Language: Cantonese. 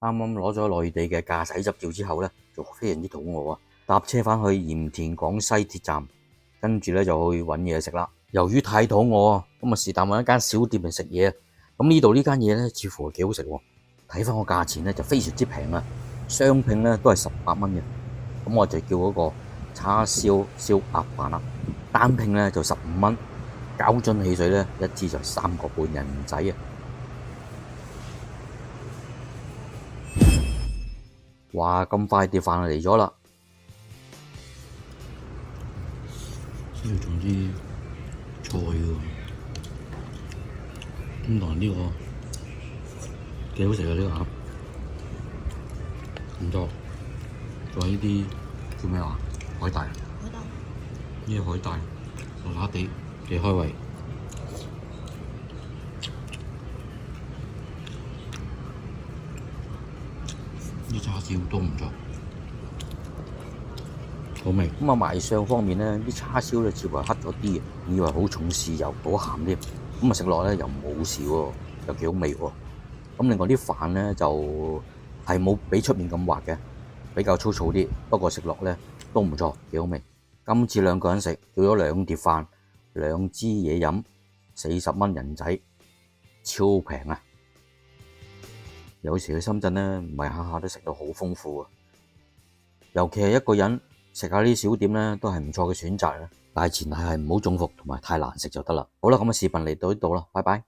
啱啱攞咗內地嘅駕駛執照之後咧，就非常之肚餓啊！搭車翻去鹽田廣西鐵站，跟住咧就去揾嘢食啦。由於太肚餓啊，咁啊是但揾一間小店嚟食嘢啊。咁呢度呢間嘢咧，似乎係幾好食喎。睇翻個價錢咧就非常之平啊，雙拼咧都係18蚊嘅。咁我就叫嗰個叉燒燒鴨飯啦，單拼咧就15蚊，膠樽汽水咧一支就3個半人仔啊！哇，咁快碟飯就嚟咗啦！呢度仲有啲菜喎，咁同埋呢個幾好食啊！呢個鴨唔錯，仲有呢啲叫咩話？海帶，呢個海帶辣辣地幾開胃。啲叉燒都唔錯，好味。咁啊，賣相方面咧，啲叉燒咧似乎係黑咗啲，以為好重豉油，好鹹添。咁啊食落咧又冇事喎，又幾好味喎。咁另外啲飯咧就係冇比出面咁滑嘅，比較粗糙啲。不過食落咧都唔錯，幾好味。今次兩個人食，叫咗2碟飯、2支嘢飲，40蚊人仔，超平啊！有時去深圳咧，唔係下下都食到好豐富啊。尤其係一個人食下呢啲小店咧，都係唔錯嘅選擇啦。但係前提係唔好中伏同埋太難食就得啦。好啦，咁嘅視頻嚟到呢度啦，拜拜。